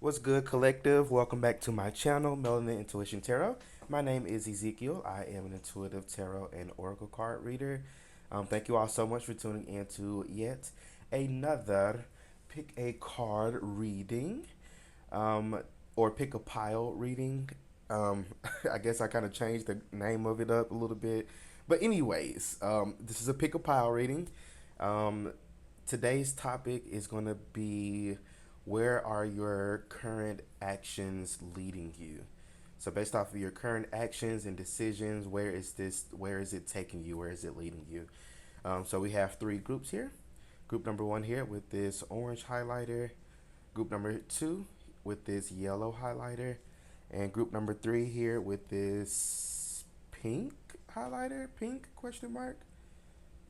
What's good, collective? Welcome back to my channel, Melanin Intuition Tarot. My name is Ezekiel. I am an intuitive tarot and oracle card reader. Thank you all so much for tuning in to yet another pick a card reading, um, or pick a pile reading. Um, I guess I kind of changed the name of it up a little bit. But, anyways, this is a pick a pile reading. Um, Today's topic is going to be, where are your current actions leading you? So based off of your current actions and decisions, where is it taking you? Where is it leading you? So we have three groups here. Group number one here with this orange highlighter. Group number two with this yellow highlighter. And group number three here with this pink highlighter. Pink question mark?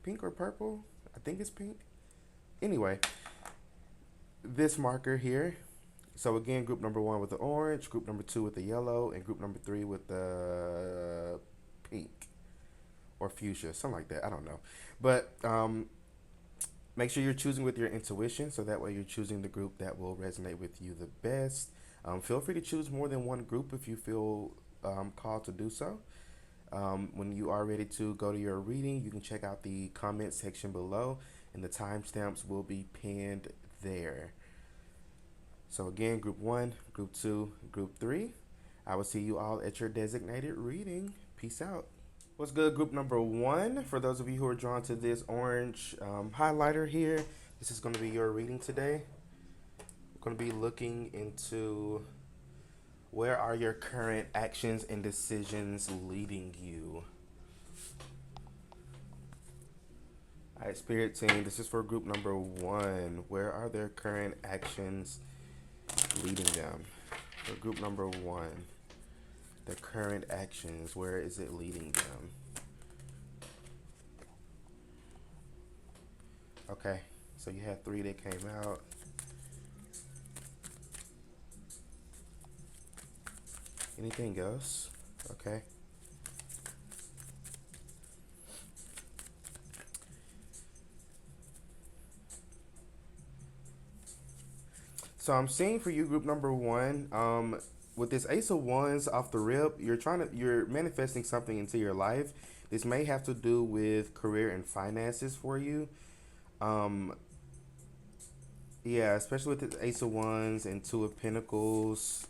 Pink or purple? I think it's pink. Anyway, this marker here. So again, group number one with the orange, group number two with the yellow, and group number three with the pink or fuchsia, something like that. I don't know. But make sure you're choosing with your intuition, so that way you're choosing the group that will resonate with you the best. Feel free to choose more than one group if you feel called to do so. When you are ready to go to your reading, you can check out the comment section below, and the timestamps will be pinned there. So again, group one, group two, group three. I will see you all at your designated reading. Peace out. What's good, group number one? For those of you who are drawn to this orange highlighter here, this is going to be your reading today. We're going to be looking into, where are your current actions and decisions leading you? All right, Spirit Team, this is for group number one. Where are their current actions leading them? For group number one, the current actions, where is it leading them? Okay, so you had three that came out. Anything else? Okay. So I'm seeing for you, group number one, with this Ace of Wands off the rip, you're manifesting something into your life. This may have to do with career and finances for you. Um, yeah, especially with the Ace of Wands and Two of Pentacles.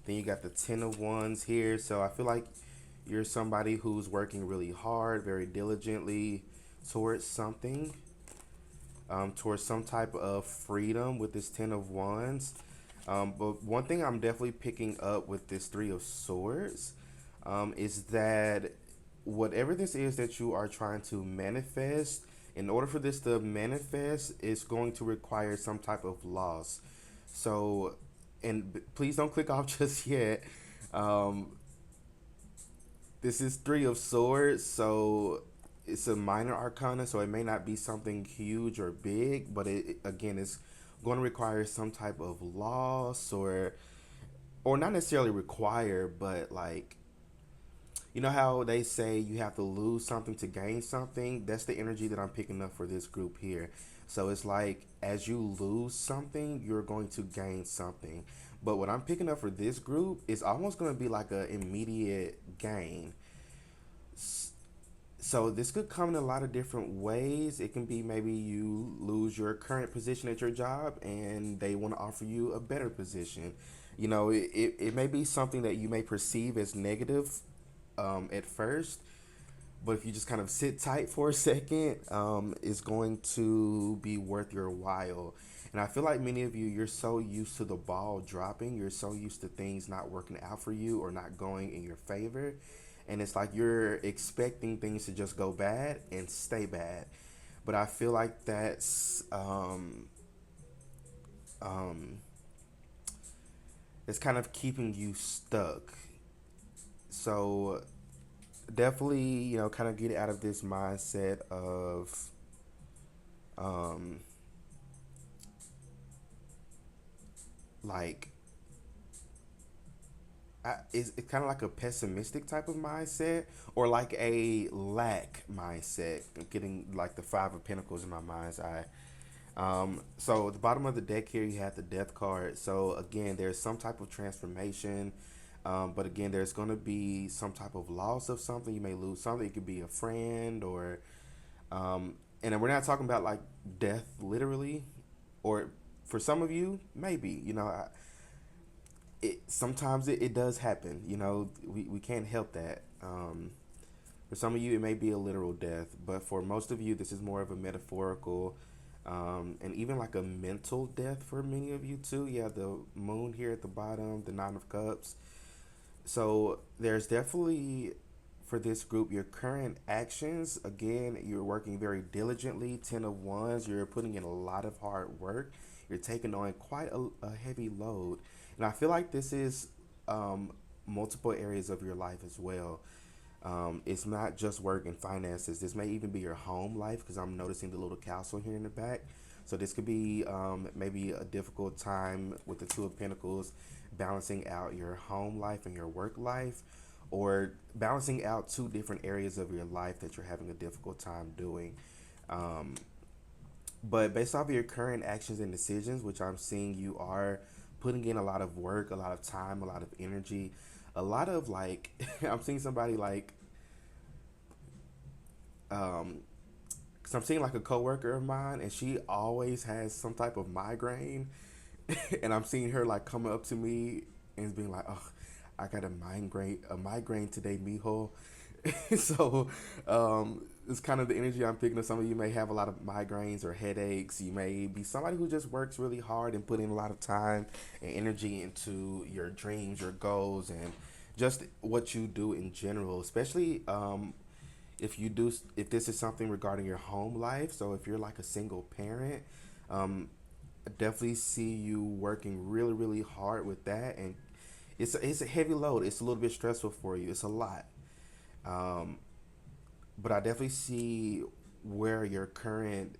Then you got the Ten of Wands here. So I feel like you're somebody who's working really hard, very diligently towards something, towards some type of freedom with this Ten of Wands. But one thing I'm definitely picking up with this Three of Swords is that whatever this is that you are trying to manifest, in order for this to manifest, it's going to require some type of loss. So, and please don't click off just yet. Um, this is Three of Swords, so it's a minor arcana, so it may not be something huge or big, but again, it's going to require some type of loss, or not necessarily require, but like, you know how they say you have to lose something to gain something? That's the energy that I'm picking up for this group here. So it's like, as you lose something, you're going to gain something. But what I'm picking up for this group is almost going to be like an immediate gain. So this could come in a lot of different ways. It can be maybe you lose your current position at your job and they want to offer you a better position. You know, it may be something that you may perceive as negative at first, but if you just kind of sit tight for a second, it's going to be worth your while. And I feel like many of you, you're so used to the ball dropping, you're so used to things not working out for you or not going in your favor. And it's like you're expecting things to just go bad and stay bad. But I feel like um, it's kind of keeping you stuck. So definitely, kind of get out of this mindset of um, like, it's kind of like a pessimistic type of mindset, or like a lack mindset. I'm getting like the Five of Pentacles in my mind's eye. So at the bottom of the deck here, you have the death card. So again, there's some type of transformation, but again, there's going to be some type of loss of something. You may lose something. It could be a friend, or and then we're not talking about like death literally, or for some of you, maybe sometimes it does happen. We can't help that. For some of you, it may be a literal death, but for most of you, this is more of a metaphorical, and even like a mental death for many of you too. Yeah, the moon here at the bottom, the Nine of Cups. So there's definitely for this group your current actions. Again, you're working very diligently. Ten of Wands. You're putting in a lot of hard work. You're taking on quite a heavy load, and I feel like this is multiple areas of your life as well. It's not just work and finances. This may even be your home life because I'm noticing the little castle here in the back. So this could be maybe a difficult time with the Two of Pentacles, balancing out your home life and your work life, or balancing out two different areas of your life that you're having a difficult time doing. Um, but based off of your current actions and decisions, which I'm seeing you are putting in a lot of work, a lot of time, a lot of energy, a lot of like, I'm seeing somebody like, um, because I'm seeing like a coworker of mine, and she always has some type of migraine, and I'm seeing her like coming up to me and being like, "Oh, I got a migraine today, mijo." So, it's kind of the energy I'm picking up. Some of you may have a lot of migraines or headaches. You may be somebody who just works really hard and put in a lot of time and energy into your dreams, your goals, and just what you do in general. Especially if this is something regarding your home life. So if you're like a single parent, um, I definitely see you working really really hard with that, and it's a heavy load. It's a little bit stressful for you. It's a lot. Um, but I definitely see where your current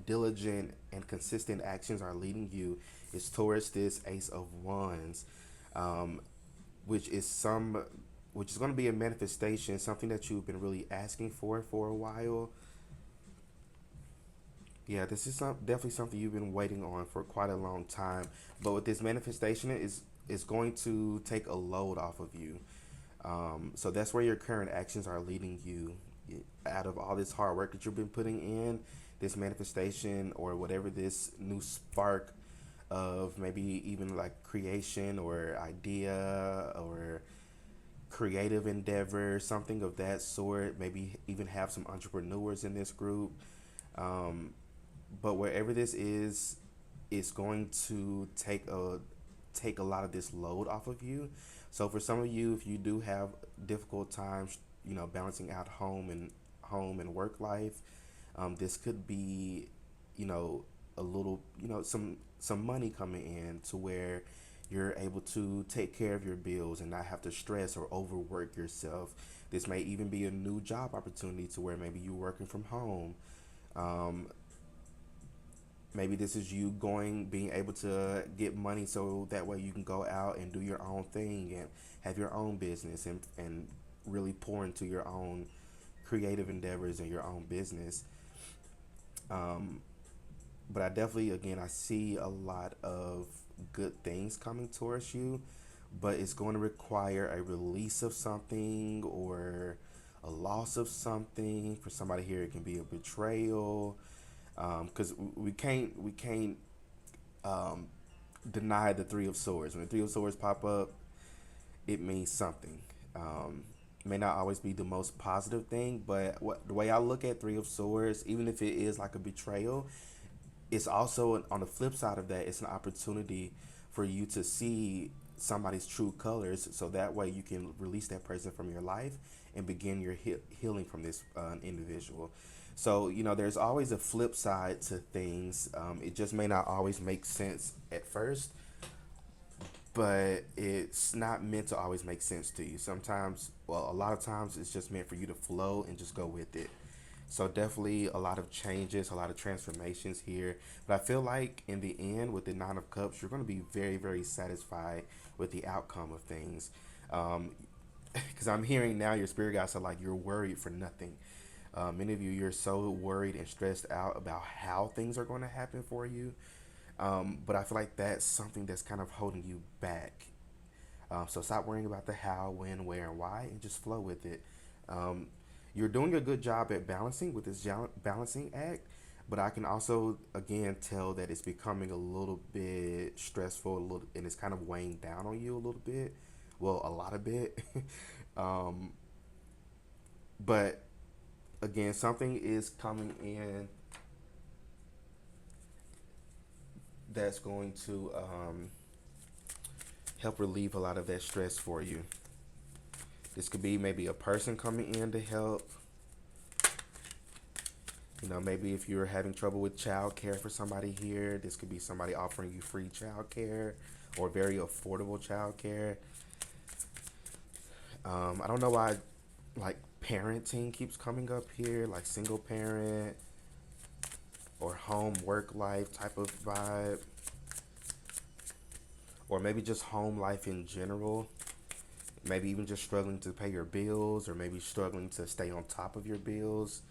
diligent and consistent actions are leading you is towards this Ace of Wands, um, which is some, which is going to be a manifestation, something that you've been really asking for a while. Yeah, this is definitely something you've been waiting on for quite a long time. But with this manifestation, is going to take a load off of you. So that's where your current actions are leading you. Out of all this hard work that you've been putting in, this manifestation or whatever this new spark of maybe even like creation or idea or creative endeavor, something of that sort. Maybe even have some entrepreneurs in this group. Um, but wherever this is, it's going to take a lot of this load off of you. So for some of you, if you do have difficult times, balancing out home and work life, this could be, you know, a little, some money coming in to where you're able to take care of your bills and not have to stress or overwork yourself. This may even be a new job opportunity to where maybe you're working from home. Um, Maybe this is you being able to get money so that way you can go out and do your own thing and have your own business and really pour into your own creative endeavors and your own business. Um, but I definitely, again, I see a lot of good things coming towards you, but it's going to require a release of something or a loss of something. For somebody here, it can be a betrayal, because we can't um, deny the Three of Swords. When the Three of Swords pop up, it means something. Um, may not always be the most positive thing, but the way I look at Three of Swords, even if it is like a betrayal, it's also on the flip side of that, it's an opportunity for you to see somebody's true colors, so that way you can release that person from your life and begin your healing from this individual. So there's always a flip side to things. It just may not always make sense at first, but it's not meant to always make sense to you. Sometimes, well, a lot of times it's just meant for you to flow and just go with it. So definitely a lot of changes, a lot of transformations here. But I feel like in the end, with the Nine of Cups, you're going to be very, very satisfied with the outcome of things. Because I'm hearing now your spirit guides are like you're worried for nothing. Many of you, you're so worried and stressed out about how things are going to happen for you. But I feel like that's something that's kind of holding you back. So stop worrying about the how, when, where, and why, and just flow with it. Um, you're doing a good job at balancing with this balancing act, but I can also again tell that it's becoming a little bit stressful, and it's kind of weighing down on you a little bit. Well, a lot of bit. um, but again, something is coming in that's going to help relieve a lot of that stress for you. This could be maybe a person coming in to help. Maybe if you're having trouble with child care for somebody here, this could be somebody offering you free child care or very affordable child care. I don't know why, like, parenting keeps coming up here, like single parent or home work life type of vibe, or maybe just home life in general. Maybe even just struggling to pay your bills, or maybe struggling to stay on top of your bills.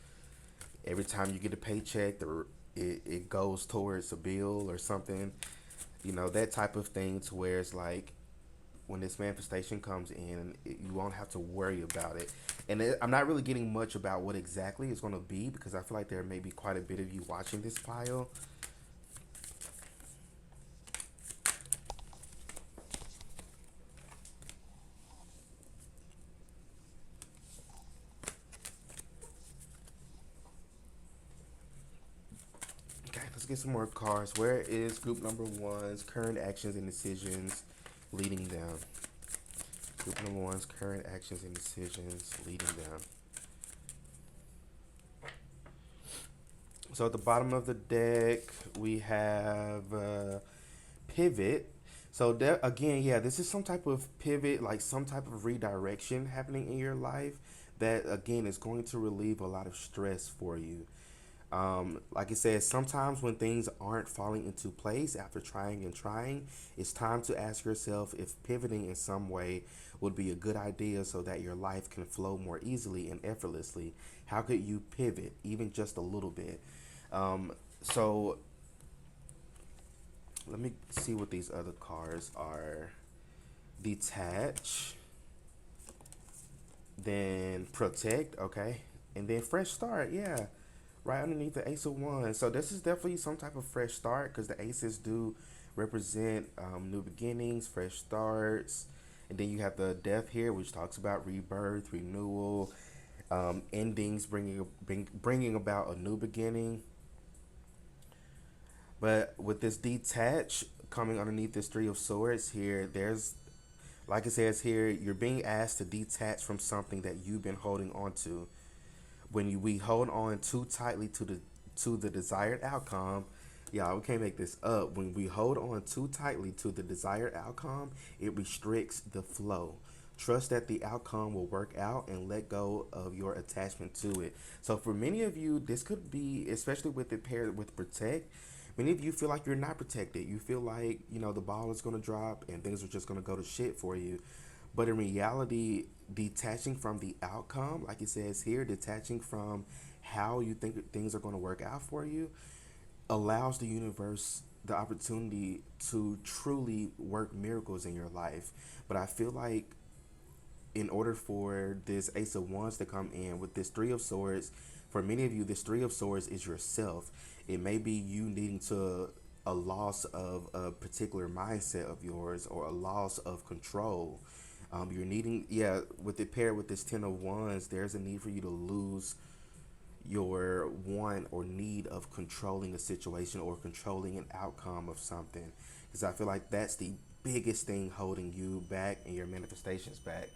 Every time you get a paycheck, it goes towards a bill or something. That type of thing, to where it's like when this manifestation comes in, you won't have to worry about it. And I'm not really getting much about what exactly it's going to be, because I feel like there may be quite a bit of you watching this pile. Okay, let's get some more cards. Where is group number one's current actions and decisions leading them? Group number one's current actions and decisions leading them. So at the bottom of the deck, we have pivot. So that, again, yeah, this is some type of pivot, like some type of redirection happening in your life that, again, is going to relieve a lot of stress for you. Like I said, sometimes when things aren't falling into place after trying and trying, it's time to ask yourself if pivoting in some way would be a good idea so that your life can flow more easily and effortlessly. How could you pivot, even just a little bit? So let me see what these other cards are. Detach, then protect, okay, and then fresh start. Yeah, right underneath the Ace of Wands. So this is definitely some type of fresh start, because the aces do represent new beginnings, fresh starts. And then you have the Death here, which talks about rebirth, renewal, endings, bringing about a new beginning. But with this detach coming underneath this Three of Swords here, there's, like it says here, you're being asked to detach from something that you've been holding on to. We hold on too tightly to the desired outcome, y'all, we can't make this up. When we hold on too tightly to the desired outcome, it restricts the flow. Trust that the outcome will work out, and let go of your attachment to it. So for many of you, this could be, especially with it paired with protect, many of you feel like you're not protected. You feel like, the ball is going to drop and things are just going to go to shit for you. But in reality, detaching from the outcome, like it says here, detaching from how you think things are going to work out for you, allows the universe the opportunity to truly work miracles in your life. But I feel like in order for this Ace of Wands to come in with this Three of Swords, for many of you, this Three of Swords is yourself. It may be you needing to a loss of a particular mindset of yours, or a loss of control. You're needing, yeah, with it paired with this Ten of Wands, there's a need for you to lose your want or need of controlling a situation or controlling an outcome of something. Because I feel like that's the biggest thing holding you back and your manifestations back.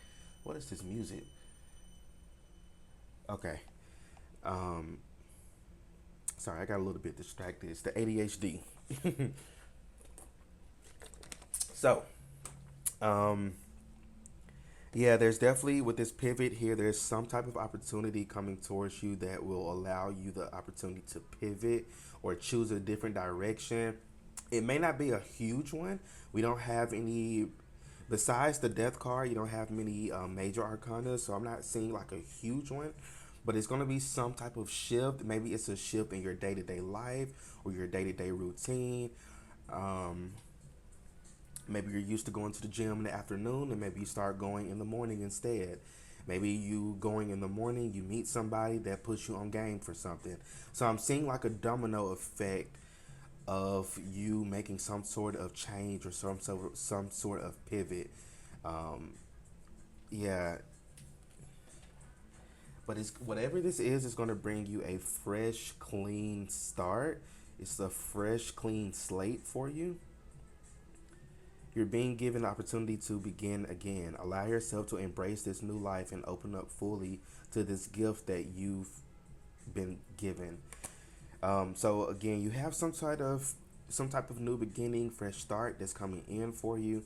What is this music? Okay. Um, Sorry, I got a little bit distracted. It's the ADHD. So, um, yeah, there's definitely, with this pivot here, there's some type of opportunity coming towards you that will allow you the opportunity to pivot or choose a different direction. It may not be a huge one. We don't have any, besides the Death card, you don't have many major arcana, so I'm not seeing like a huge one. but it's going to be some type of shift. Maybe it's a shift in your day-to-day life or your day-to-day routine. um, Maybe you're used to going to the gym in the afternoon, and maybe you start going in the morning instead. Maybe you going in the morning, you meet somebody that puts you on game for something. So I'm seeing like a domino effect of you making some sort of change or some sort of pivot. Um, yeah, but it's whatever this is going to bring you a fresh, clean start. It's a fresh, clean slate for you. You're being given the opportunity to begin again. Allow yourself to embrace this new life and open up fully to this gift that you've been given. So again, you have some type of new beginning, fresh start that's coming in for you,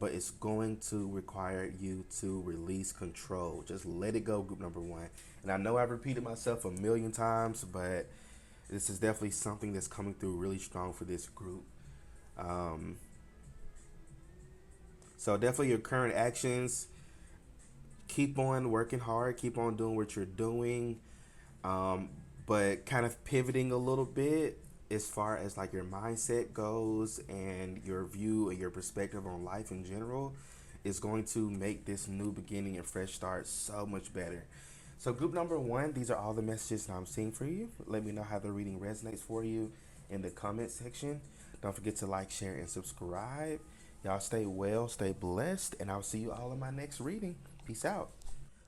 but it's going to require you to release control. Just let it go, group number one. And I know I've repeated myself a million times, but this is definitely something that's coming through really strong for this group. Um, so definitely your current actions, keep on working hard, keep on doing what you're doing, um, but kind of pivoting a little bit as far as like your mindset goes and your view and your perspective on life in general is going to make this new beginning and fresh start so much better. So group number one, these are all the messages that I'm seeing for you. Let me know how the reading resonates for you in the comment section. Don't forget to like, share, and subscribe. Y'all stay well, stay blessed, and I'll see you all in my next reading. Peace out.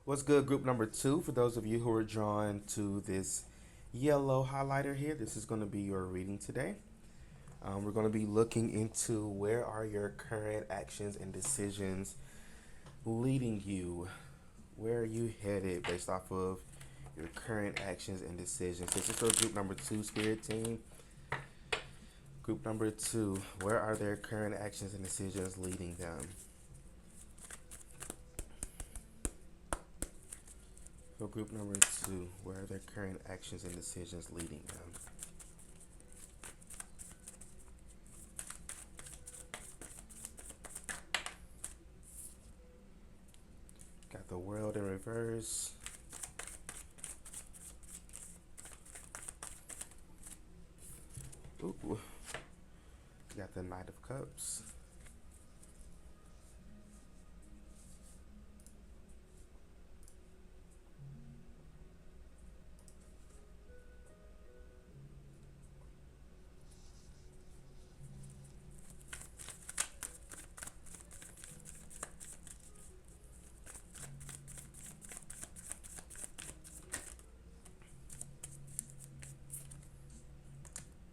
What's good, group number two? For those of you who are drawn to this yellow highlighter here, this is going to be your reading today. We're going to be looking into where are your current actions and decisions leading you? Where are you headed based off of your current actions and decisions? This is for group number two, Spirit Team. Group number two, where are their current actions and decisions leading them? For group number two, where are their current actions and decisions leading them? Got the world in reverse. Ooh. Got the Knight of Cups.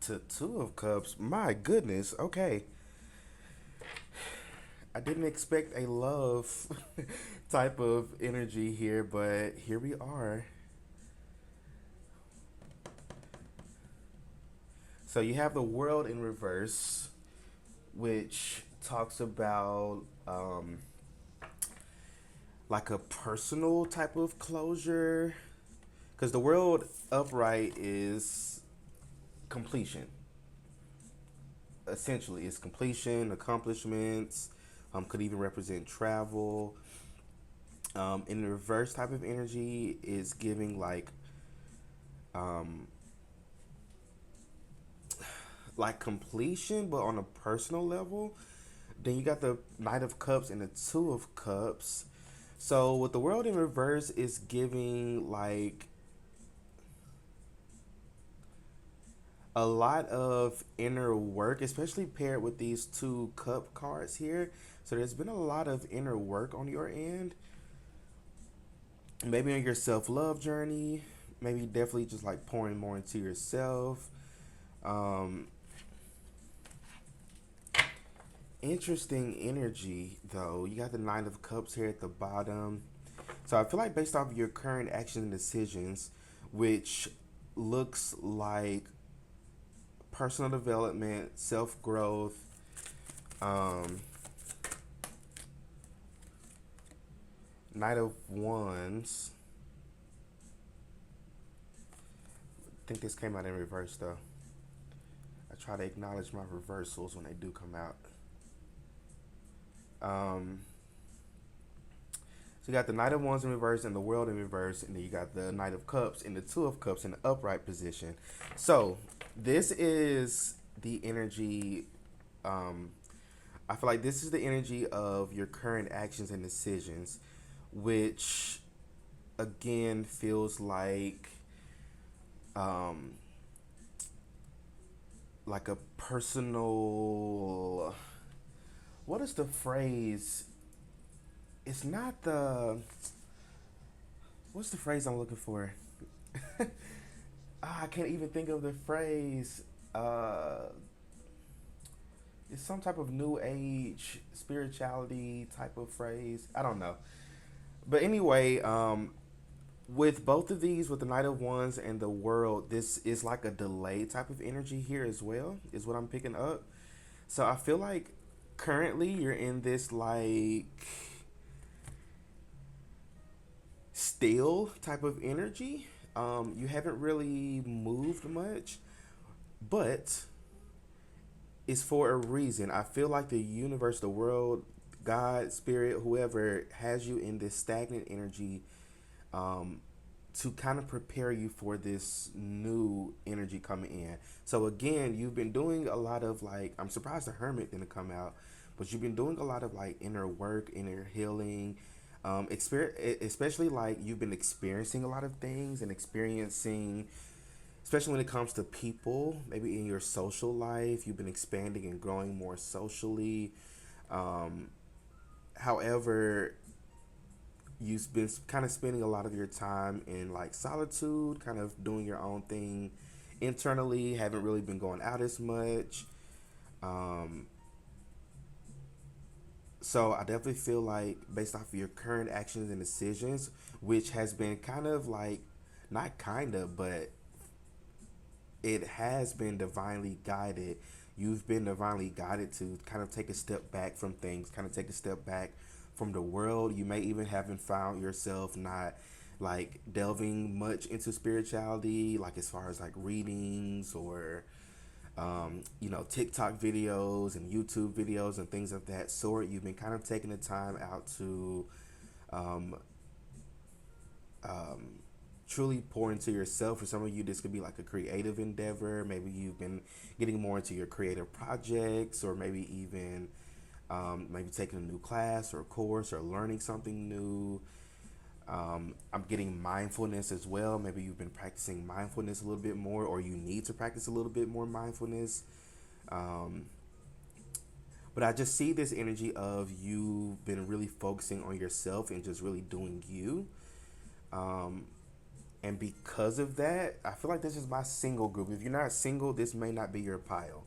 To Two of Cups. My goodness. Okay. I didn't expect a love type of energy here, but here we are. So you have the world in reverse, which talks about like a personal type of closure. Because the world upright is completion. Essentially, it's completion, accomplishments, could even represent travel. In the reverse type of energy is giving um, like completion, but on a personal level. Then you got the Knight of Cups and the Two of Cups. So with the world in reverse is giving like a lot of inner work, especially paired with these two cup cards here. So there's been a lot of inner work on your end. Maybe on your self love journey. Maybe definitely just like pouring more into yourself. Um, Interesting energy though. You got the Nine of Cups here at the bottom. So I feel like based off of your current actions and decisions, which looks like personal development, self growth, um, Knight of Wands. I think this came out in reverse though. I try to acknowledge my reversals when they do come out. So So you got the Knight of Wands in reverse and the World in reverse, and then you got the Knight of Cups and the Two of Cups in the upright position. So this is the energy. Um, I feel like this is the energy of your current actions and decisions, which again feels um, like a personal. What is the phrase? It's not the. What's the phrase I'm looking for? I can't even think of the phrase. Uh, it's some type of new age spirituality type of phrase. I don't know. But anyway, with both of these, with the Knight of Wands and the World, this is like a delay type of energy here as well, is what I'm picking up. So I feel like currently you're in this like still type of energy. You haven't really moved much, but it's for a reason. I feel like the universe, the world, God, spirit, whoever has you in this stagnant energy, um, to kind of prepare you for this new energy coming in. So again, you've been doing a lot of like, I'm surprised the Hermit didn't come out, but you've been doing a lot of like inner work, inner healing, especially like you've been experiencing a lot of things and experiencing, especially when it comes to people, maybe in your social life, you've been expanding and growing more socially. Um, However, you've been kind of spending a lot of your time in like solitude, kind of doing your own thing internally, haven't really been going out as much. Um, so I definitely feel like based off of your current actions and decisions, which has been kind of like, not kind of, but it has been divinely guided. You've been divinely guided to kind of take a step back from things, kind of take a step back from the world. You may even haven't found yourself not like delving much into spirituality, like as far as like readings or TikTok videos and YouTube videos and things of that sort. You've been kind of taking the time out to um, um, truly pour into yourself. For some of you, this could be like a creative endeavor. Maybe you've been getting more into your creative projects, or maybe even maybe taking a new class or course or learning something new. I'm getting mindfulness as well. Maybe you've been practicing mindfulness a little bit more, or you need to practice a little bit more mindfulness. Um, but I just see this energy of you been really focusing on yourself and just really doing you. Um, And because of that, I feel like this is my single group. If you're not single, this may not be your pile.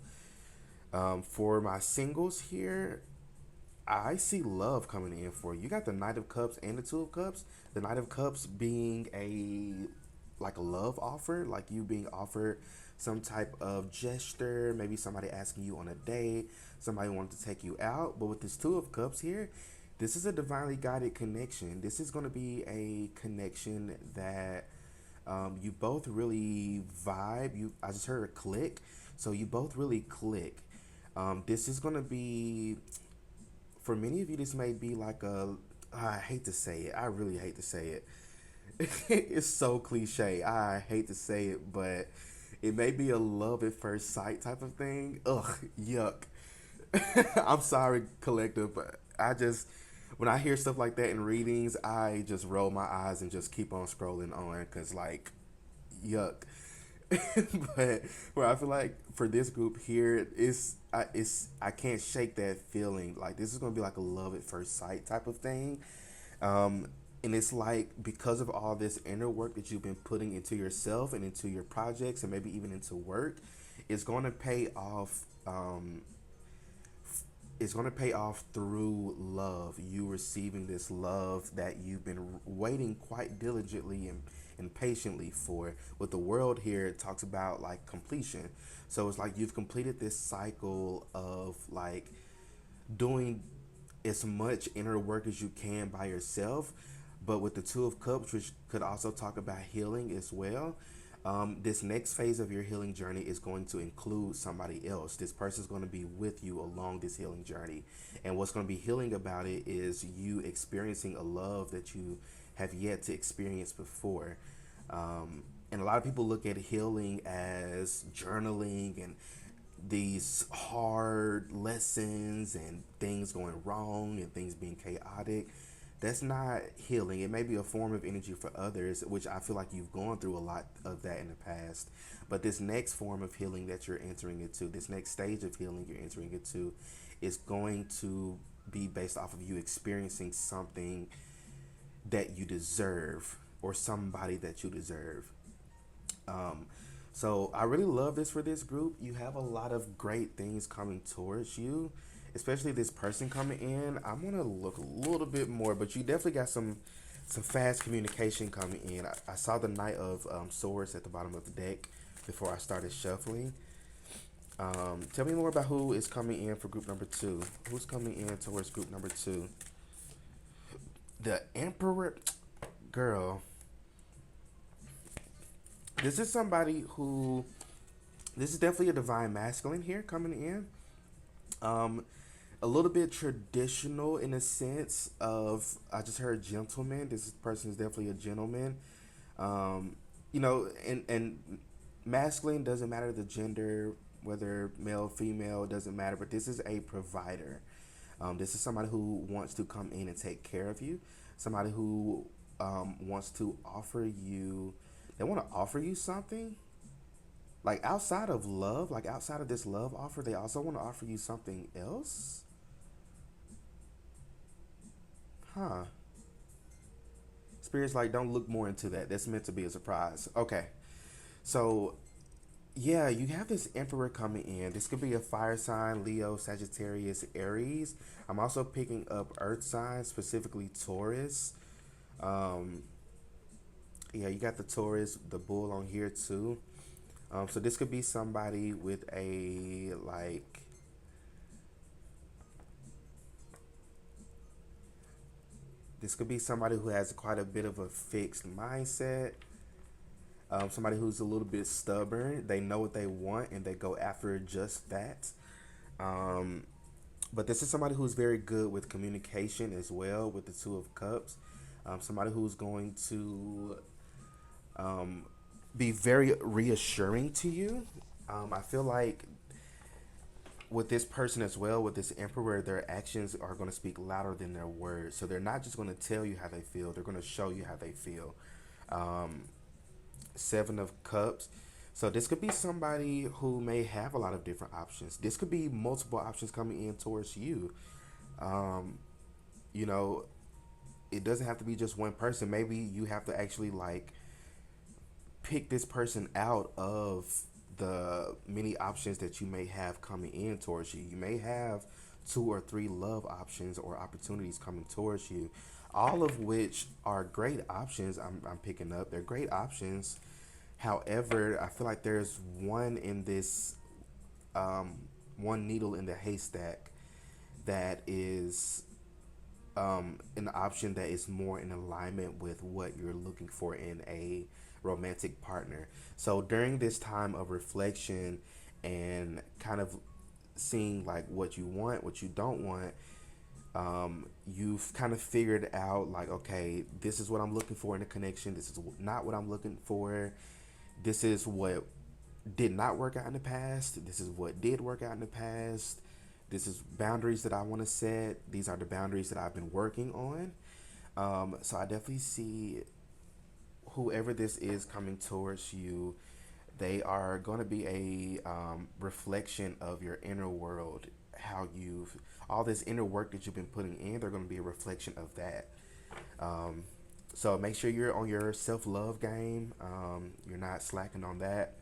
For my singles here, I see love coming in for you. You got the Knight of Cups and the Two of Cups. The Knight of Cups being a like a love offer, like you being offered some type of gesture, maybe somebody asking you on a date, somebody wanting to take you out. But with this Two of Cups here, this is a divinely guided connection. This is going to be a connection that you both really vibe. I just heard a click, so you both really click. This is gonna be for many of you. This may be like a. I hate to say it. I really hate to say it. It's so cliche. I hate to say it, but it may be a love at first sight type of thing. Ugh, yuck. I'm sorry, collective, but I just when I hear stuff like that in readings, I just roll my eyes and just keep on scrolling on because like yuck. But where I feel like for this group here, I can't shake that feeling. Like this is gonna be like a love at first sight type of thing. Um, and it's like because of all this inner work that you've been putting into yourself and into your projects and maybe even into work, it's going to pay off. It's going to pay off through love. You receiving this love that you've been waiting quite diligently and patiently for. With the world here, it talks about like completion. So it's like you've completed this cycle of like doing as much inner work as you can by yourself. But with the Two of Cups, which could also talk about healing as well, This next phase of your healing journey is going to include somebody else. This person is going to be with you along this healing journey. And what's going to be healing about it is you experiencing a love that you have yet to experience before. And a lot of people look at healing as journaling and these hard lessons and things going wrong and things being chaotic. That's not healing. It may be a form of energy for others, which I feel like you've gone through a lot of that in the past. But this next form of healing that you're entering into, this next stage of healing you're entering into, is going to be based off of you experiencing something that you deserve or somebody that you deserve. Um, so I really love this for this group. You have a lot of great things coming towards you, especially this person coming in. I'm gonna look a little bit more, but you definitely got some fast communication coming in. I saw the Knight of Swords at the bottom of the deck before I started shuffling. Tell me more about who is coming in for group number two. Who's coming in towards group number two? The Emperor, girl. This is somebody who this is definitely a divine masculine here coming in. Um, a little bit traditional in a sense of I just heard gentleman. This person is definitely a gentleman. Um, and masculine doesn't matter the gender, whether male, female, doesn't matter. But this is a provider. This is somebody who wants to come in and take care of you. Somebody who wants to offer you. They want to offer you something like outside of love, like outside of this love offer, they also want to offer you something else. Huh. Spirit's like, don't look more into that. That's meant to be a surprise. Okay. So, yeah, you have this Emperor coming in. This could be a fire sign, Leo, Sagittarius, Aries. I'm also picking up Earth signs, specifically Taurus. Um, yeah, you got the Taurus, the bull on here too. So this could be somebody with a like this could be somebody who has quite a bit of a fixed mindset. Somebody who's a little bit stubborn. They know what they want and they go after just that. Um, but this is somebody who's very good with communication as well with the Two of Cups. Somebody who's going to um, be very reassuring to you. I feel like with this person as well, with this emperor, their actions are going to speak louder than their words. So they're not just going to tell you how they feel; they're going to show you how they feel. Um, Seven of Cups. So this could be somebody who may have a lot of different options. This could be multiple options coming in towards you. Um, you know, it doesn't have to be just one person. Maybe you have to actually like pick this person out of the many options that you may have coming in towards you. You may have two or three love options or opportunities coming towards you, all of which are great options. I'm picking up. They're great options. However, I feel like there's one in this, um, one needle in the haystack that is an option that is more in alignment with what you're looking for in a romantic partner. So during this time of reflection and kind of seeing like what you want, what you don't want, you've kind of figured out like, okay, this is what I'm looking for in a connection. This is not what I'm looking for. This is what did not work out in the past. This is what did work out in the past. This is boundaries that I want to set. These are the boundaries that I've been working on. So I definitely see whoever this is coming towards you, they are going to be a reflection of your inner world. How you've, all this inner work that you've been putting in, they're going to be a reflection of that. Um, so make sure you're on your self love game. You're not slacking on that.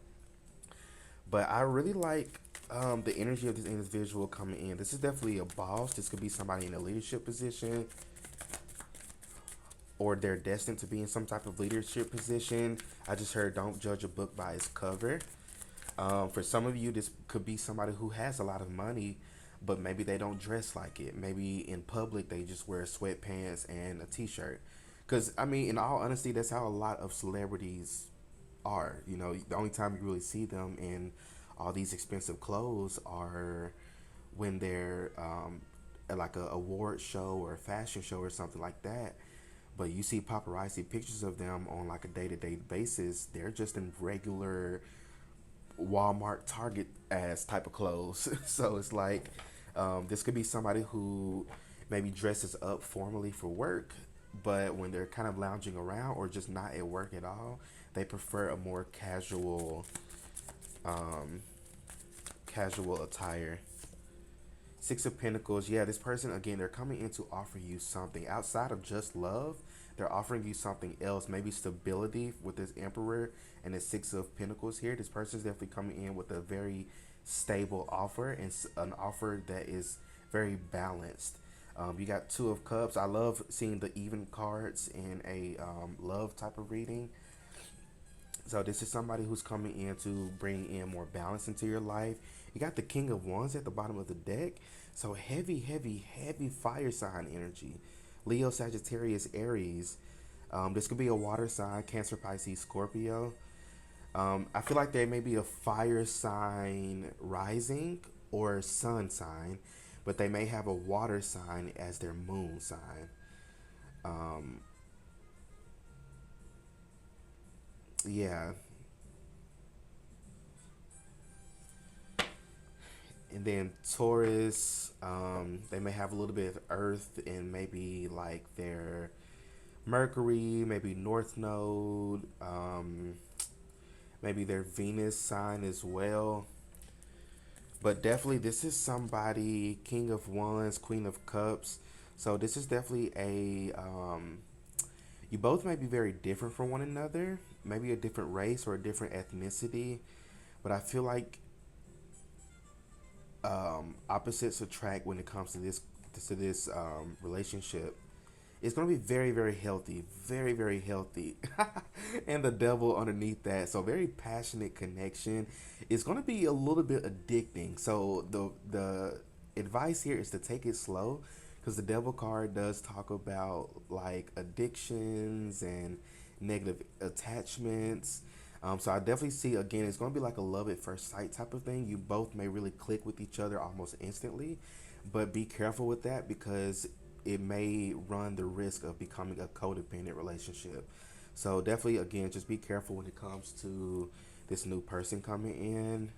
But I really like the energy of this individual coming in. This is definitely a boss. This could be somebody in a leadership position, or they're destined to be in some type of leadership position. I just heard don't judge a book by its cover. For some of you, this could be somebody who has a lot of money, but maybe they don't dress like it. Maybe in public they just wear sweatpants and a t-shirt. Because I mean, in all honesty, that's how a lot of celebrities are. You know, the only time you really see them in all these expensive clothes are when they're at like a award show or a fashion show or something like that. But you see paparazzi pictures of them on like a day to day basis. They're just in regular Walmart, Target ass type of clothes. So it's like this could be somebody who maybe dresses up formally for work, but when they're kind of lounging around or just not at work at all, they prefer a more um, casual attire. Six of Pentacles, yeah, this person again, they're coming in to offer you something outside of just love. They're offering you something else, maybe stability with this Emperor and the Six of Pentacles here. This person's definitely coming in with a very stable offer and an offer that is very balanced. You got Two of Cups. I love seeing the even cards in a love type of reading. So this is somebody who's coming in to bring in more balance into your life. You got the King of Wands at the bottom of the deck. So heavy, heavy, heavy fire sign energy. Leo, Sagittarius, Aries. This could be a water sign, Cancer, Pisces, Scorpio. I feel like there may be a fire sign rising or sun sign, but they may have a water sign as their moon sign. Um, yeah, and then Taurus, they may have a little bit of Earth and maybe like their Mercury, maybe North Node, maybe their Venus sign as well. But definitely, this is somebody, King of Wands, Queen of Cups. So this is definitely a. You both may be very different from one another, maybe a different race or a different ethnicity. But I feel like opposites attract when it comes to this relationship. It's going to be very, very healthy, very, very healthy. And the devil underneath that. So very passionate connection. It's going to be a little bit addicting. So the advice here is to take it slow because the devil card does talk about like addictions and negative attachments. So I definitely see again, it's going to be like a love at first sight type of thing. You both may really click with each other almost instantly, but be careful with that because it may run the risk of becoming a codependent relationship. So definitely, again, just be careful when it comes to this new person coming in.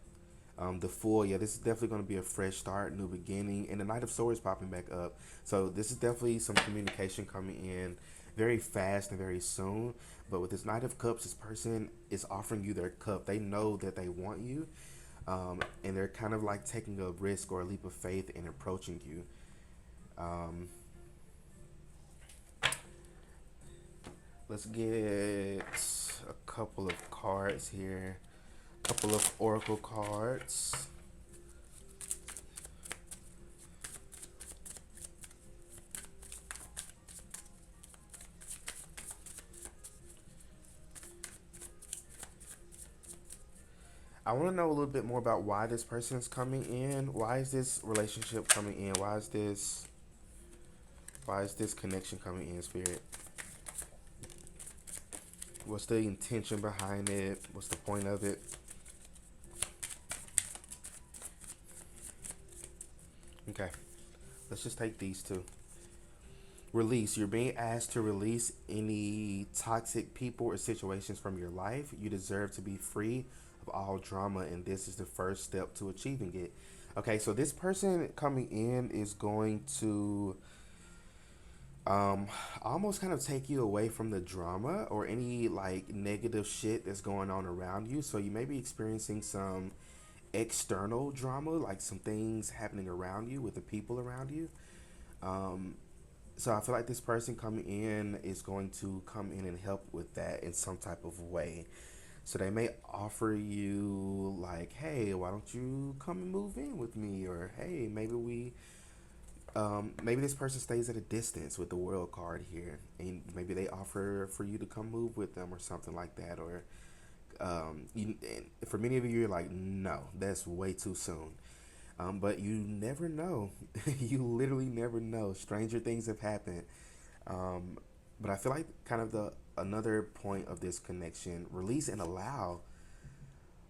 The Fool, yeah, this is definitely going to be a fresh start, new beginning, and the Knight of Swords popping back up. So this is definitely some communication coming in very fast and very soon. But with this Knight of Cups, this person is offering you their cup. They know that they want you, and they're kind of like taking a risk or a leap of faith in approaching you. Um, let's get a couple of cards here, a couple of oracle cards. I want to know a little bit more about why this person is coming in. Why is this relationship coming in? Why is this connection coming in, Spirit? What's the intention behind it? What's the point of it? Okay, let's just take these two. Release. You're being asked to release any toxic people or situations from your life. You deserve to be free of all drama, and this is the first step to achieving it. Okay, so this person coming in is going to um almost kind of take you away from the drama or any like negative shit that's going on around you. So you may be experiencing some external drama, like some things happening around you with the people around you. Um, so I feel like this person coming in is going to come in and help with that in some type of way. So they may offer you like, hey, why don't you come and move in with me? Or hey, maybe this person stays at a distance with the world card here, and maybe they offer for you to come move with them or something like that. Or and for many of you, you're like, no, that's way too soon. But you never know. You literally never know. Stranger things have happened. Um, But I feel like kind of the another point of this connection, release and allow.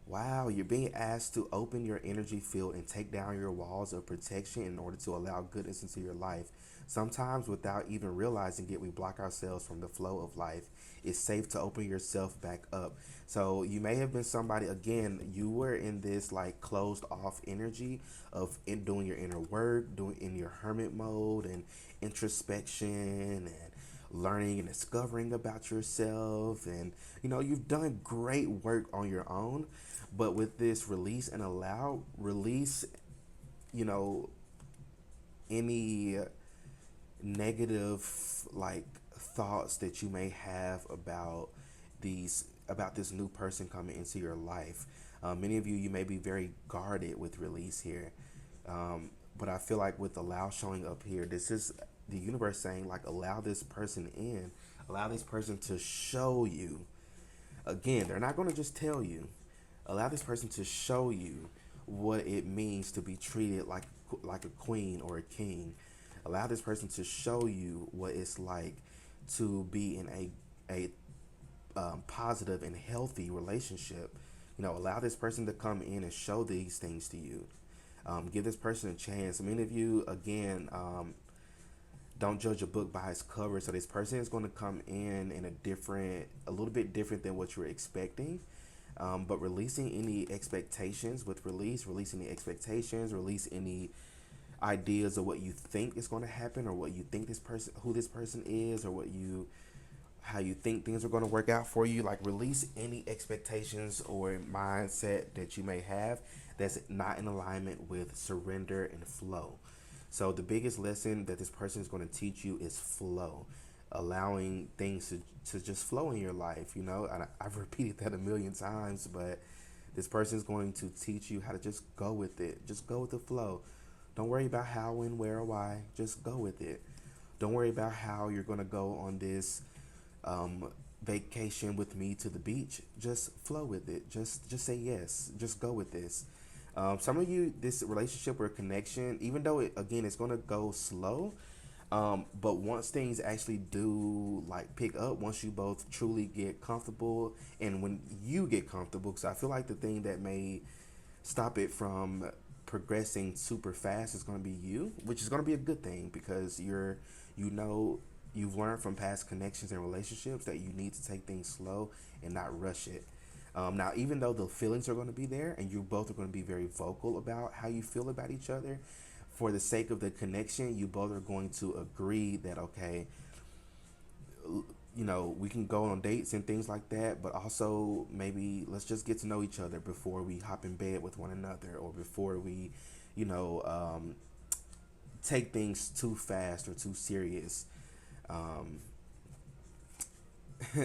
Wow, you're being asked to open your energy field and take down your walls of protection in order to allow goodness into your life. Sometimes, without even realizing it, we block ourselves from the flow of life. It's safe to open yourself back up. So, you may have been somebody, again, you were in this like closed off energy of doing your inner work, doing in your hermit mode and introspection and learning and discovering about yourself. And you've done great work on your own, but with this release and allow, release, you know, any negative like thoughts that you may have about this new person coming into your life. Many of you may be very guarded with release here, but I feel like with allow showing up here, this is the universe saying like allow this person in, allow this person to show you. Again, they're not going to just tell you. Allow this person to show you what it means to be treated like a queen or a king. Allow this person to show you what it's like to be in a positive and healthy relationship. Allow this person to come in and show these things to you. Give this person a chance. Many of you, again, don't judge a book by its cover. So this person is going to come in a little bit different than what you're expecting. But releasing any expectations with releasing the expectations, release any ideas of what you think is going to happen, or what you think who this person is, or how you think things are going to work out for you. Like release any expectations or mindset that you may have that's not in alignment with surrender and flow. So the biggest lesson that this person is going to teach you is flow, allowing things to just flow in your life. And I've repeated that a million times, but this person is going to teach you how to just go with it. Just go with the flow. Don't worry about how, when, where, or why. Just go with it. Don't worry about how you're going to go on this vacation with me to the beach. Just flow with it. Just say yes. Just go with this. Some of you, this relationship or connection, even though it's going to go slow, but once things actually do like pick up, once you both truly get comfortable, and when you get comfortable, because I feel like the thing that may stop it from progressing super fast is going to be you, which is going to be a good thing because you've learned from past connections and relationships that you need to take things slow and not rush it. Now, even though the feelings are going to be there and you both are going to be very vocal about how you feel about each other, for the sake of the connection, you both are going to agree that, okay, we can go on dates and things like that, but also maybe let's just get to know each other before we hop in bed with one another, or before we, you know, um, take things too fast or too serious. Um,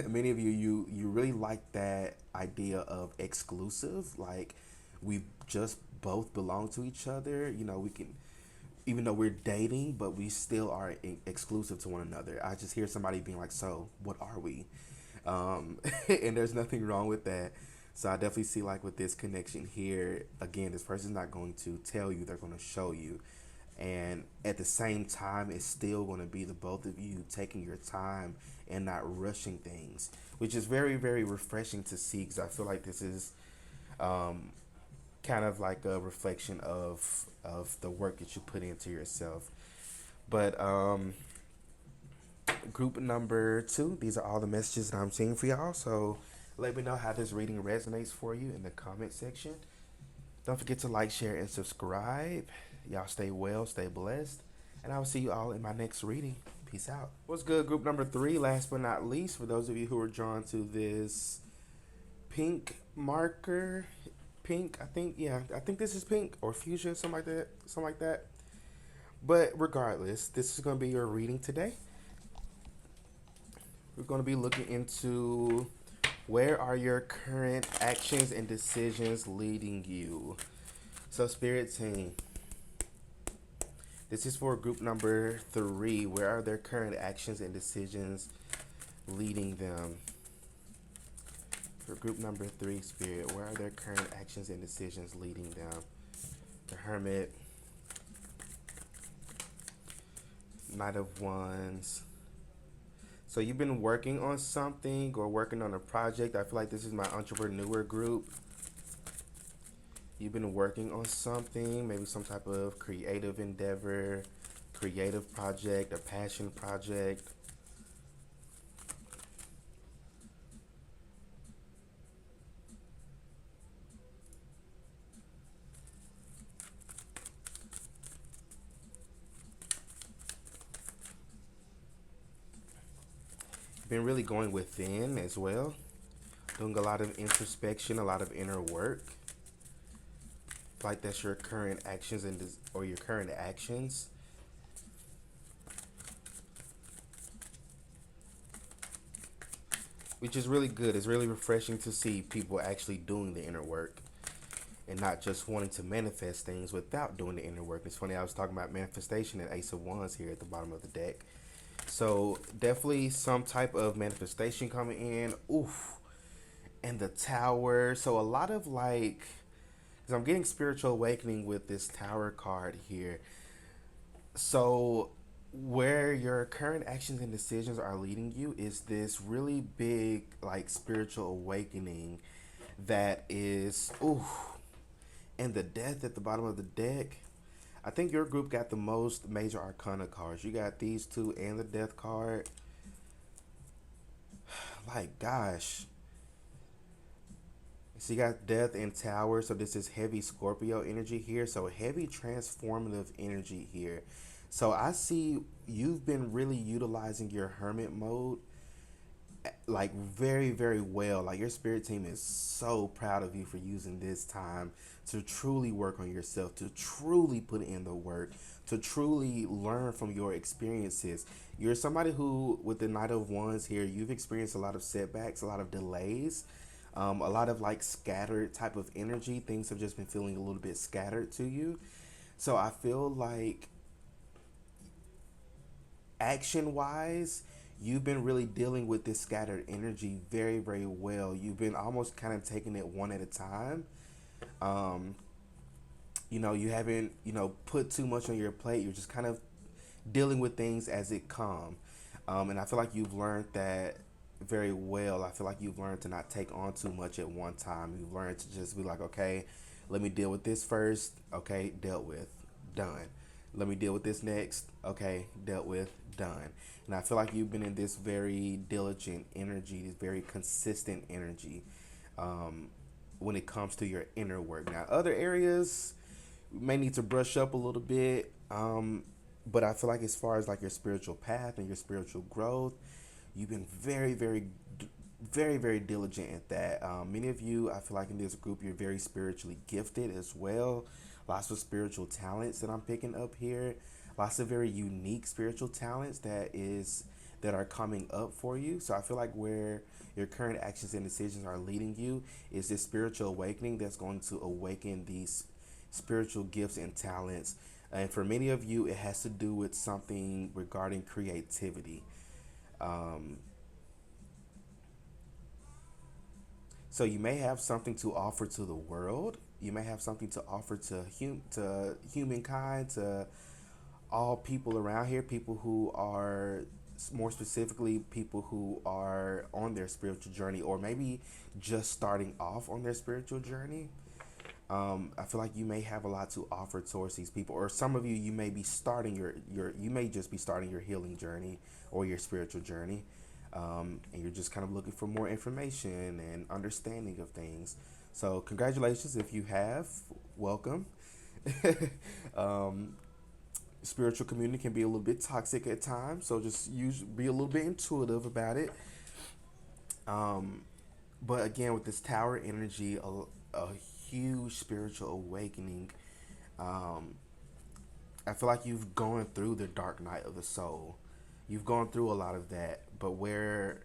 Many of you really like that idea of exclusive, like we just both belong to each other. We can, even though we're dating, but we still are exclusive to one another. I just hear somebody being like, "So, what are we?" And there's nothing wrong with that. So I definitely see, like, with this connection here, again, this person's not going to tell you; they're going to show you. And at the same time, it's still going to be the both of you taking your time and not rushing things, which is very, very refreshing to see, because I feel like this is um, kind of like a reflection of the work that you put into yourself. But group number 2, these are all the messages that I'm seeing for y'all. So let me know how this reading resonates for you in the comment section. Don't forget to like, share, and subscribe. Y'all stay well, stay blessed, and I will see you all in my next reading. Peace out. What's good, group number 3? Last but not least, for those of you who are drawn to this pink marker, pink, I think this is pink or fuchsia, something like that. But regardless, this is going to be your reading today. We're going to be looking into where are your current actions and decisions leading you. So, Spirit Team, this is for group number 3. Where are their current actions and decisions leading them? For group number 3, Spirit, where are their current actions and decisions leading them? The Hermit, Knight of Wands. So you've been working on something or working on a project. I feel like this is my entrepreneur group. You've been working on something, maybe some type of creative endeavor, creative project, a passion project. You've been really going within as well, doing a lot of introspection, a lot of inner work. Like that's your current actions or your current actions, which is really good. It's really refreshing to see people actually doing the inner work and not just wanting to manifest things without doing the inner work. It's funny, I was talking about manifestation and Ace of Wands here at the bottom of the deck. So definitely some type of manifestation coming in. Oof. And the tower. So a lot of like, because I'm getting spiritual awakening with this tower card here. So where your current actions and decisions are leading you is this really big like spiritual awakening that is ooh, and the death at the bottom of the deck. I think your group got the most major arcana cards. You got these two and the death card. Like gosh. So you got death and tower. So this is heavy Scorpio energy here. So heavy transformative energy here. So I see you've been really utilizing your hermit mode like very very well. Like your spirit team is so proud of you for using this time to truly work on yourself, to truly put in the work, to truly learn from your experiences. You're somebody who, with the Knight of Wands here, you've experienced a lot of setbacks, a lot of delays, a lot of like scattered type of energy. Things have just been feeling a little bit scattered to you. So I feel like action wise, you've been really dealing with this scattered energy very, very well. You've been almost kind of taking it one at a time. Um, you haven't, put too much on your plate. You're just kind of dealing with things as it come. And I feel like you've learned that very well. I feel like you've learned to not take on too much at one time. You've learned to just be like, okay, let me deal with this first. Okay, dealt with, done. Let me deal with this next. Okay, dealt with, done. And I feel like you've been in this very diligent energy, this very consistent energy um, when it comes to your inner work. Now, other areas may need to brush up a little bit. But I feel like as far as like your spiritual path and your spiritual growth, you've been very, very, very, very diligent at that. Many of you, I feel like in this group, you're very spiritually gifted as well. Lots of spiritual talents that I'm picking up here. Lots of very unique spiritual talents that are coming up for you. So I feel like where your current actions and decisions are leading you is this spiritual awakening that's going to awaken these spiritual gifts and talents. And for many of you, it has to do with something regarding creativity. Um, so you may have something to offer to the world. You may have something to offer to humankind, to all people around here, people who are more specifically people who are on their spiritual journey or maybe just starting off on their spiritual journey. I feel like you may have a lot to offer towards these people, or some of you, you may be starting you may just be starting your healing journey or your spiritual journey, and you're just kind of looking for more information and understanding of things. So, congratulations if you have. Welcome. um, Spiritual community can be a little bit toxic at times, so just be a little bit intuitive about it. Um, but again, with this tower energy, a huge spiritual awakening. Um, I feel like you've gone through the dark night of the soul. You've gone through a lot of that, but where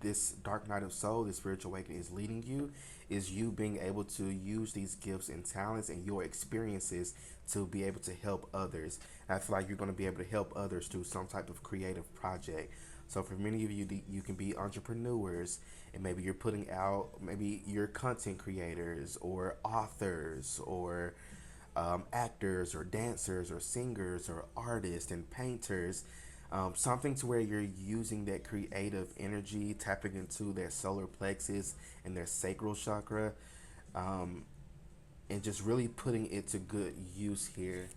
this dark night of soul, this spiritual awakening, is leading you, is you being able to use these gifts and talents and your experiences to be able to help others. I feel like you're going to be able to help others through some type of creative project. So for many of you, you can be entrepreneurs, and maybe you're putting out, maybe you're content creators or authors or actors or dancers or singers or artists and painters. Something to where you're using that creative energy, tapping into their solar plexus and their sacral chakra, um, and just really putting it to good use here.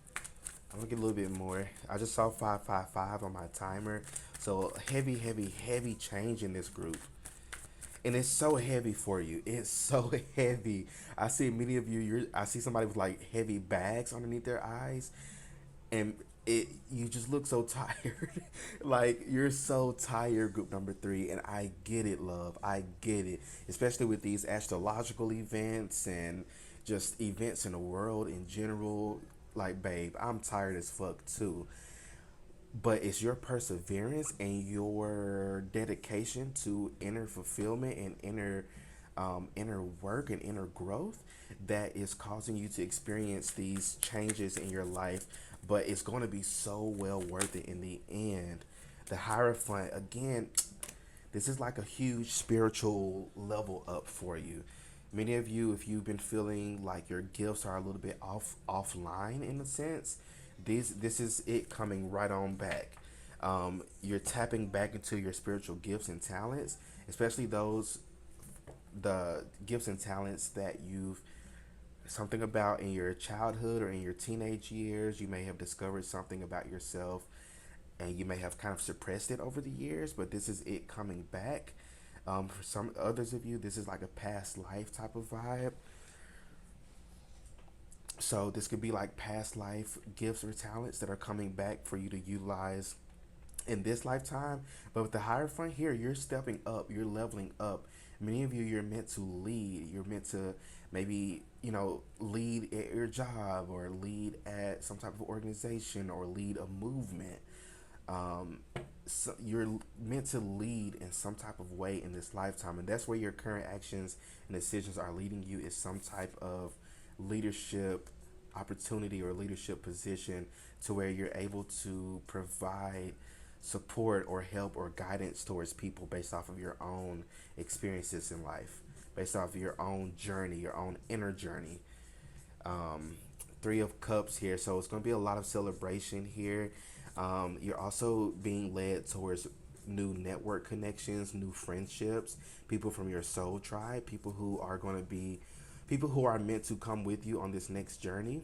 I'm gonna get a little bit more. I just saw 555 on my timer, so heavy, heavy, heavy change in this group, and it's so heavy for you. It's so heavy. I see many of you. I see somebody with like heavy bags underneath their eyes, and you just look so tired. Like you're so tired, group number three, and I get it, love. I get it, especially with these astrological events and just events in the world in general. Like, babe, I'm tired as fuck too. But it's your perseverance and your dedication to inner fulfillment and inner work and inner growth that is causing you to experience these changes in your life. But it's going to be so well worth it in the end. The Hierophant, again, this is like a huge spiritual level up for you. Many of you, if you've been feeling like your gifts are a little bit offline in a sense, this is it coming right on back. You're tapping back into your spiritual gifts and talents, especially those the gifts and talents that you've something about in your childhood or in your teenage years. You may have discovered something about yourself and you may have kind of suppressed it over the years, but this is it coming back. For some others of you, this is like a past life type of vibe. So this could be like past life gifts or talents that are coming back for you to utilize in this lifetime. But with the Hierophant here, you're stepping up, you're leveling up. Many of you, you're meant to lead. You're meant to maybe, lead at your job or lead at some type of organization or lead a movement. Um, so you're meant to lead in some type of way in this lifetime, and that's where your current actions and decisions are leading you is some type of leadership opportunity or leadership position to where you're able to provide support or help or guidance towards people based off of your own experiences in life, based off of your own journey, your own inner journey. um, Three of Cups here, so it's going to be a lot of celebration here. You're also being led towards new network connections, new friendships, people from your soul tribe, people who are going to be people who are meant to come with you on this next journey.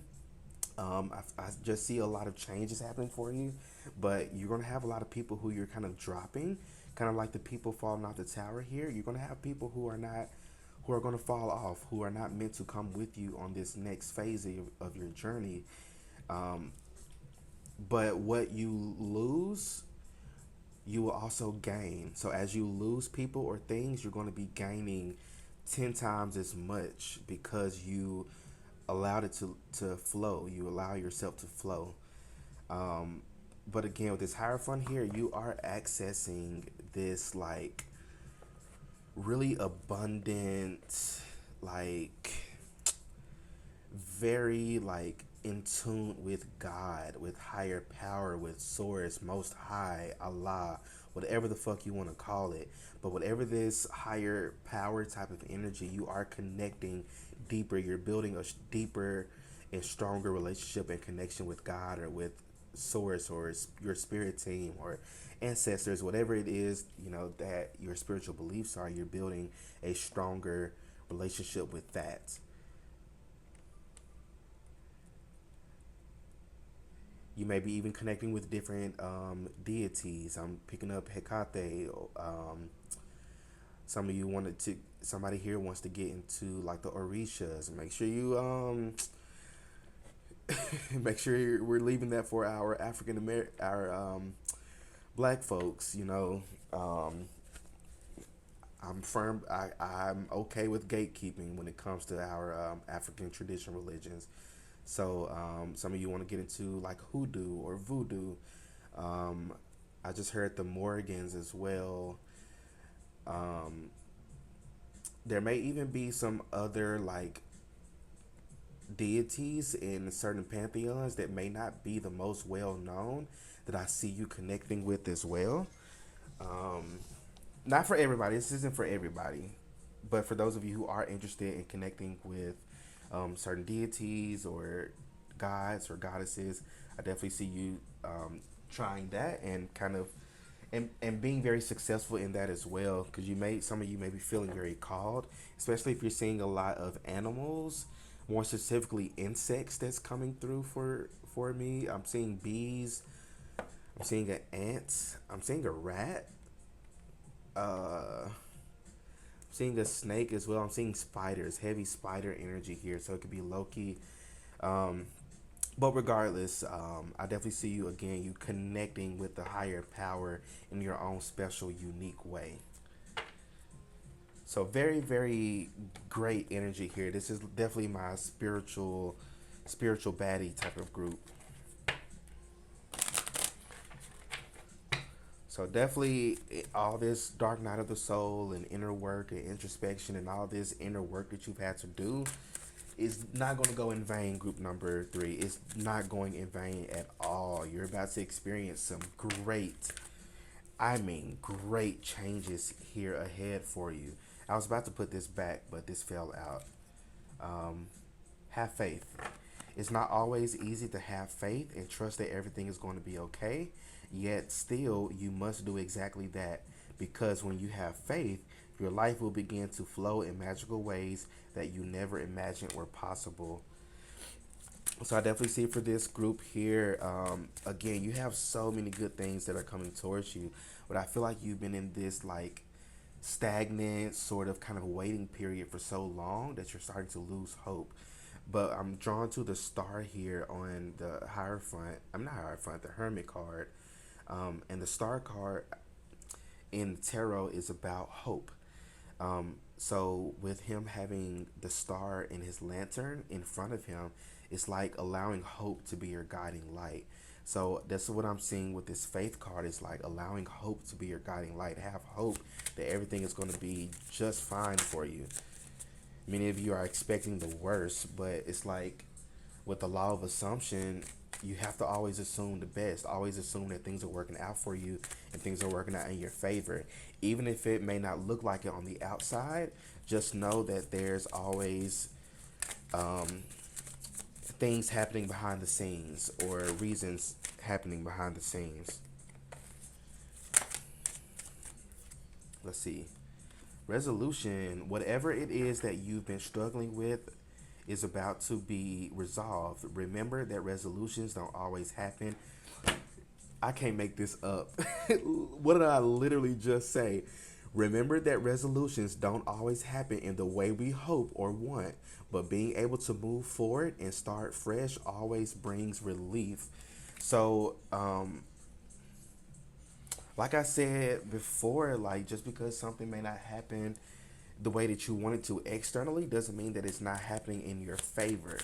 I just see a lot of changes happening for you, but you're going to have a lot of people who you're kind of dropping, kind of like the people falling off the tower here. You're going to have people who are going to fall off, who are not meant to come with you on this next phase of your journey. Um, but what you lose, you will also gain. So as you lose people or things, you're going to be gaining 10 times as much because you allowed it to flow. You allow yourself to flow. Um, but again, with this Hierophant here, you are accessing this like really abundant, like very like in tune with God, with higher power, with source, most high, Allah, whatever the fuck you want to call it. But whatever this higher power type of energy, you are connecting deeper. You're building a deeper and stronger relationship and connection with God or with source or your spirit team or ancestors, whatever it is, that your spiritual beliefs are. You're building a stronger relationship with that. You may be even connecting with different deities. I'm picking up Hecate. Some of you wanted to. Somebody here wants to get into like the Orishas. Make sure you make sure we're leaving that for our our black folks. Um, I'm okay with gatekeeping when it comes to our African tradition religions. So some of you want to get into like hoodoo or voodoo. Um, I just heard the Morgans as well. Um, there may even be some other like deities in certain pantheons that may not be the most well known that I see you connecting with as well. Um, Not for everybody. This isn't for everybody, but for those of you who are interested in connecting with certain deities or gods or goddesses, I definitely see you trying that and kind of and being very successful in that as well, because some of you may be feeling very called, especially if you're seeing a lot of animals, more specifically insects that's coming through for me. I'm seeing bees, I'm seeing an ant, I'm seeing a rat, uh seeing a snake as well. I'm seeing spiders, heavy spider energy here, so it could be Loki. Um, but regardless, I definitely see you again. You connecting with the higher power in your own special, unique way. So very, very great energy here. This is definitely my spiritual baddie type of group. So definitely all this dark night of the soul and inner work and introspection and all this inner work that you've had to do is not going to go in vain. Group number 3, it's not going in vain at all. You're about to experience some great changes here ahead for you. I was about to put this back, but this fell out. um, have faith. It's not always easy to have faith and trust that everything is going to be okay, yet still you must do exactly that, because when you have faith, your life will begin to flow in magical ways that you never imagined were possible. So I definitely see for this group here, again, you have so many good things that are coming towards you, but I feel like you've been in this like stagnant sort of kind of waiting period for so long that you're starting to lose hope. But I'm drawn to the star here on the Hierophant. I'm not Hierophant, the Hermit card. And the star card in tarot is about hope. So with him having the star in his lantern in front of him, it's like allowing hope to be your guiding light. So that's what I'm seeing with this faith card. Is like allowing hope to be your guiding light. Have hope that everything is going to be just fine for you. Many of you are expecting the worst, but it's like with the law of assumption, you have to always assume the best. Always assume that things are working out for you and things are working out in your favor. Even if it may not look like it on the outside, just know that there's always um, things happening behind the scenes or reasons happening behind the scenes. Let's see. Resolution, whatever it is that you've been struggling with, is about to be resolved. Remember that resolutions don't always happen. I can't make this up. What did I literally just say? Remember that resolutions don't always happen in the way we hope or want, but being able to move forward and start fresh always brings relief. So, like I said before, like just because something may not happen the way that you want it to externally doesn't mean that it's not happening in your favor.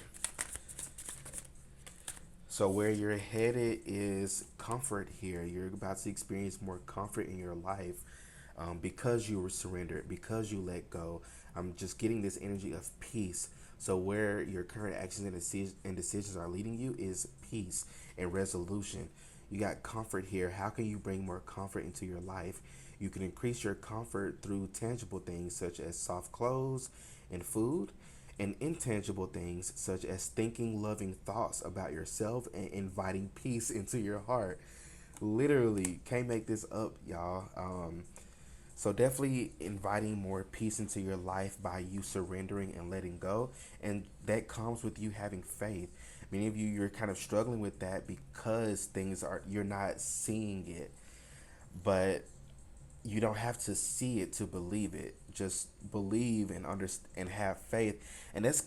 So where you're headed is comfort here. You're about to experience more comfort in your life, because you were surrendered, because you let go. I'm just getting this energy of peace. So where your current actions and decisions are leading you is peace and resolution. You got comfort here. How can you bring more comfort into your life? You can increase your comfort through tangible things such as soft clothes and food, and intangible things such as thinking loving thoughts about yourself and inviting peace into your heart. Literally, can't make this up, y'all. So definitely inviting more peace into your life by you surrendering and letting go, and that comes with you having faith. Many of you, you're kind of struggling with that because things are you're not seeing it, but you don't have to see it to believe it. Just believe and understand and have faith. And that's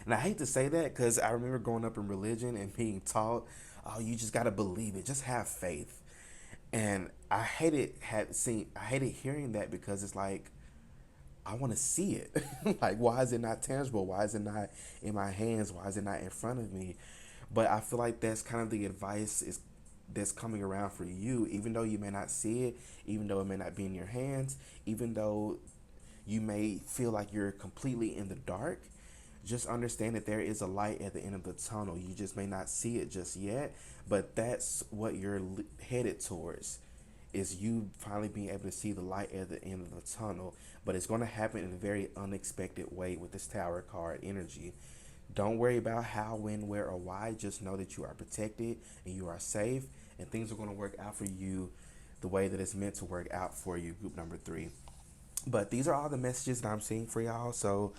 and I hate to say that because I remember growing up in religion and being taught, oh, you just gotta believe it, just have faith. And I hated hearing that because it's like I want to see it. Like, why is it not tangible? Why is it not in my hands? Why is it not in front of me? But I feel like that's kind of the advice is that's coming around for you, even though you may not see it, even though it may not be in your hands, even though you may feel like you're completely in the dark. Just understand that there is a light at the end of the tunnel. You just may not see it just yet, but that's what you're headed towards, is you finally being able to see the light at the end of the tunnel. But it's going to happen in a very unexpected way with this tower card energy. Don't worry about how, when, where, or why. Just know that you are protected and you are safe. and things are going to work out for you the way that it's meant to work out for you, group number three. But these are all the messages that I'm seeing for y'all. So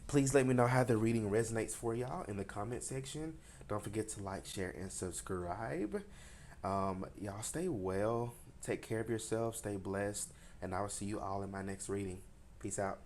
please let me know how the reading resonates for y'all in the comment section. Don't forget to like, share, and subscribe. Y'all stay well. Take care of yourself. Stay blessed. And I will see you all in my next reading. Peace out.